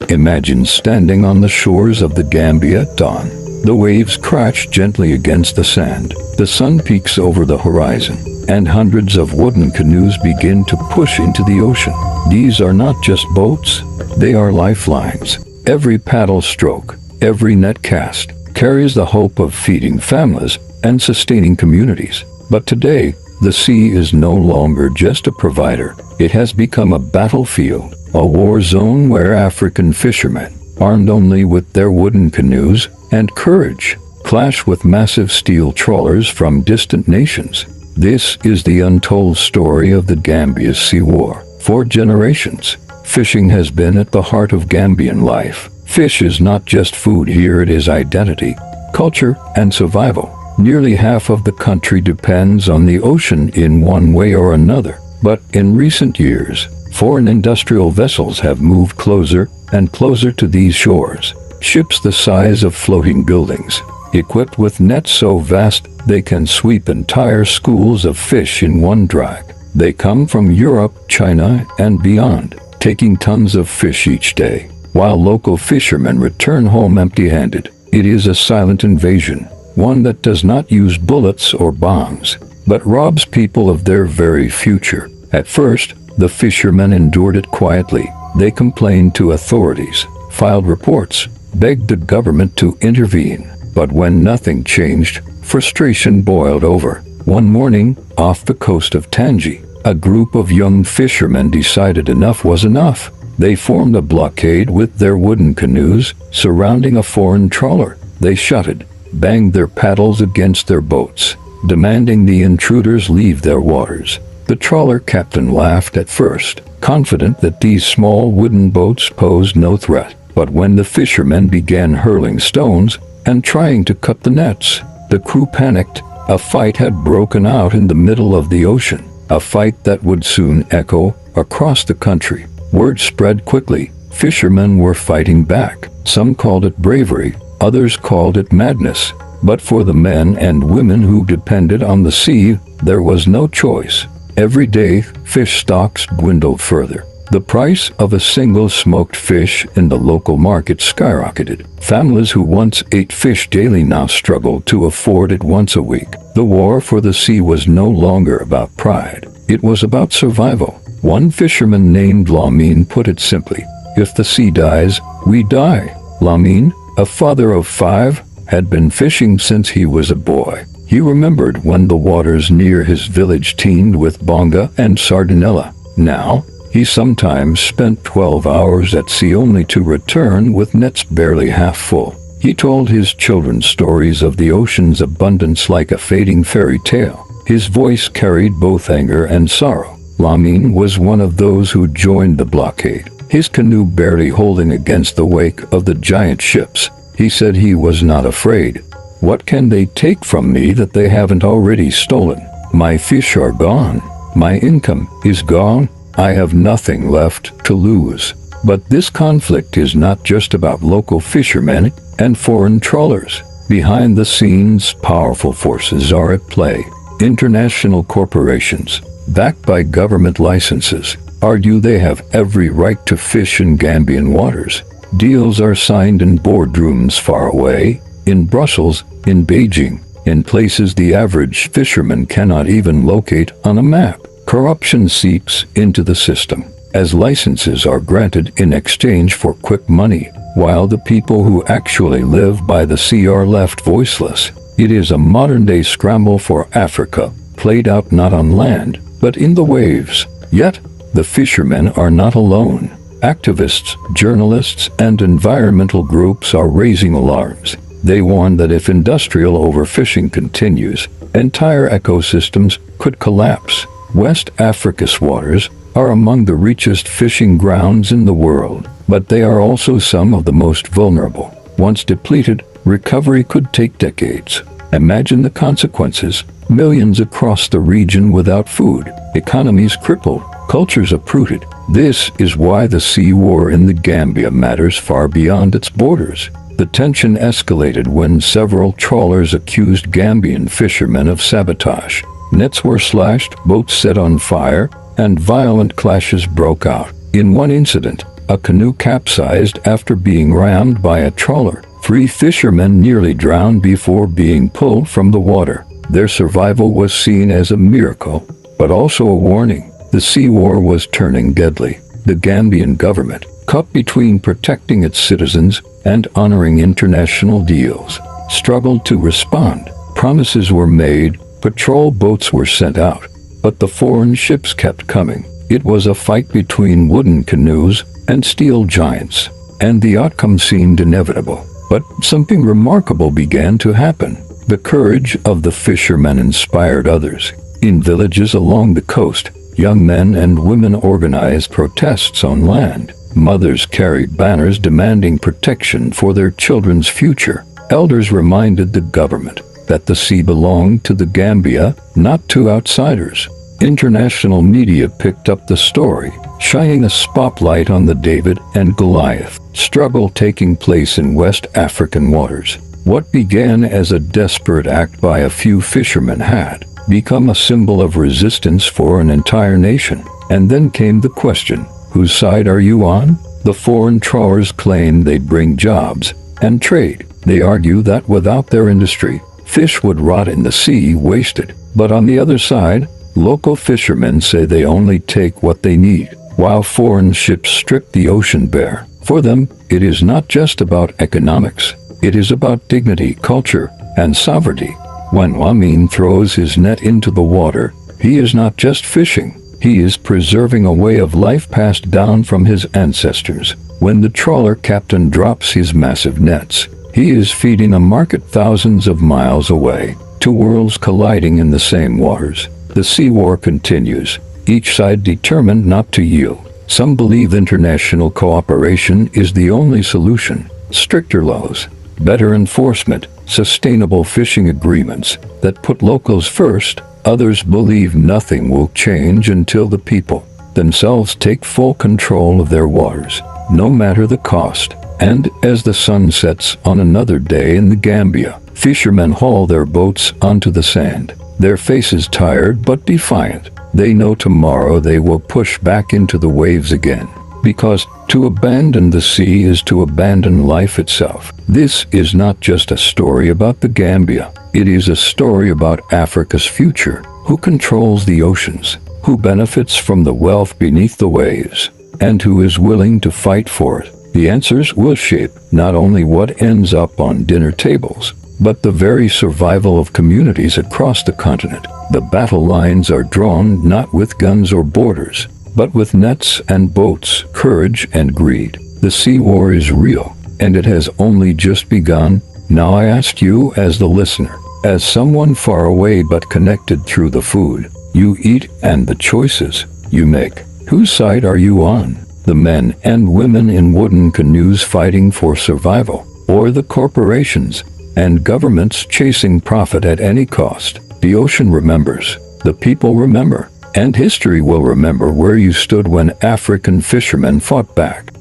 Imagine standing on the shores of the Gambia at dawn. The waves crash gently against the sand. The sun peeks over the horizon, and hundreds of wooden canoes begin to push into the ocean. These are not just boats, they are lifelines. Every paddle stroke, every net cast, carries the hope of feeding families and sustaining communities. But today, the sea is no longer just a provider. It has become a battlefield, a war zone where African fishermen, armed only with their wooden canoes and courage, clash with massive steel trawlers from distant nations. This is the untold story of the Gambia Sea War. For generations, fishing has been at the heart of Gambian life. Fish is not just food here, it is identity, culture, and survival. Nearly half of the country depends on the ocean in one way or another. But in recent years, foreign industrial vessels have moved closer and closer to these shores. Ships the size of floating buildings, equipped with nets so vast they can sweep entire schools of fish in one drag. They come from Europe, China, and beyond, taking tons of fish each day, while local fishermen return home empty-handed. It is a silent invasion, one that does not use bullets or bombs, but robs people of their very future. At first, the fishermen endured it quietly. They complained to authorities, filed reports, begged the government to intervene. But when nothing changed, frustration boiled over. One morning, off the coast of Tangi, a group of young fishermen decided enough was enough. They formed a blockade with their wooden canoes, surrounding a foreign trawler. They shouted, banged their paddles against their boats, demanding the intruders leave their waters. The trawler captain laughed at first, confident that these small wooden boats posed no threat. But when the fishermen began hurling stones and trying to cut the nets, the crew panicked. A fight had broken out in the middle of the ocean, a fight that would soon echo across the country. Word spread quickly. Fishermen were fighting back. Some called it bravery, others called it madness. But for the men and women who depended on the sea, there was no choice. Every day, fish stocks dwindled further. The price of a single smoked fish in the local market skyrocketed. Families who once ate fish daily now struggled to afford it once a week. The war for the sea was no longer about pride. It was about survival. One fisherman named Lamin put it simply, if the sea dies, we die. Lamin, a father of 5, had been fishing since he was a boy. He remembered when the waters near his village teemed with bonga and sardinella. Now, he sometimes spent 12 hours at sea only to return with nets barely half full. He told his children stories of the ocean's abundance like a fading fairy tale. His voice carried both anger and sorrow. Lamin was one of those who joined the blockade, his canoe barely holding against the wake of the giant ships. He said he was not afraid. What can they take from me that they haven't already stolen? My fish are gone. My income is gone. I have nothing left to lose. But this conflict is not just about local fishermen and foreign trawlers. Behind the scenes, powerful forces are at play. International corporations, backed by government licenses, argue they have every right to fish in Gambian waters. Deals are signed in boardrooms far away, in Brussels, in Beijing, in places the average fisherman cannot even locate on a map. Corruption seeps into the system, as licenses are granted in exchange for quick money, while the people who actually live by the sea are left voiceless. It is a modern-day scramble for Africa, played out not on land, but in the waves. Yet, the fishermen are not alone. Activists, journalists, and environmental groups are raising alarms. They warn that if industrial overfishing continues, entire ecosystems could collapse. West Africa's waters are among the richest fishing grounds in the world, but they are also some of the most vulnerable. Once depleted, recovery could take decades. Imagine the consequences. Millions across the region without food, economies crippled, cultures uprooted. This is why the sea war in the Gambia matters far beyond its borders. The tension escalated when several trawlers accused Gambian fishermen of sabotage. Nets were slashed, boats set on fire, and violent clashes broke out. In one incident, A canoe capsized after being rammed by a trawler. 3 fishermen nearly drowned before being pulled from the water. Their survival was seen as a miracle, but also a warning. The sea war was turning deadly. The Gambian government, caught between protecting its citizens and honoring international deals, struggled to respond. Promises were made, patrol boats were sent out, but the foreign ships kept coming. It was a fight between wooden canoes and steel giants, and the outcome seemed inevitable. But something remarkable began to happen. The courage of the fishermen inspired others. In villages along the coast, young men and women organized protests on land. Mothers carried banners demanding protection for their children's future. Elders reminded the government that the sea belonged to the Gambia, not to outsiders. International media picked up the story, shining a spotlight on the David and Goliath struggle taking place in West African waters. What began as a desperate act by a few fishermen had become a symbol of resistance for an entire nation. And then came the question, whose side are you on? The foreign trawlers claim they bring jobs and trade. They argue that without their industry, fish would rot in the sea wasted. But on the other side, local fishermen say they only take what they need, while foreign ships strip the ocean bare. For them, it is not just about economics. It is about dignity, culture, and sovereignty. When Wamin throws his net into the water, he is not just fishing. He is preserving a way of life passed down from his ancestors. When the trawler captain drops his massive nets, he is feeding a market thousands of miles away, 2 worlds colliding in the same waters. The sea war continues, each side determined not to yield. Some believe international cooperation is the only solution. Stricter laws, better enforcement, sustainable fishing agreements that put locals first. Others believe nothing will change until the people themselves take full control of their waters, no matter the cost. And as the sun sets on another day in the Gambia, fishermen haul their boats onto the sand, their faces tired but defiant. They know tomorrow they will push back into the waves again, because to abandon the sea is to abandon life itself. This is not just a story about the Gambia. It is a story about Africa's future. Who controls the oceans? Who benefits from the wealth beneath the waves? And who is willing to fight for it? The answers will shape not only what ends up on dinner tables, but the very survival of communities across the continent. The battle lines are drawn not with guns or borders, but with nets and boats, courage and greed. The sea war is real, and it has only just begun. Now I ask you as the listener, as someone far away but connected through the food you eat and the choices you make, whose side are you on? The men and women in wooden canoes fighting for survival, or the corporations and governments chasing profit at any cost? The ocean remembers, the people remember, and history will remember where you stood when African fishermen fought back.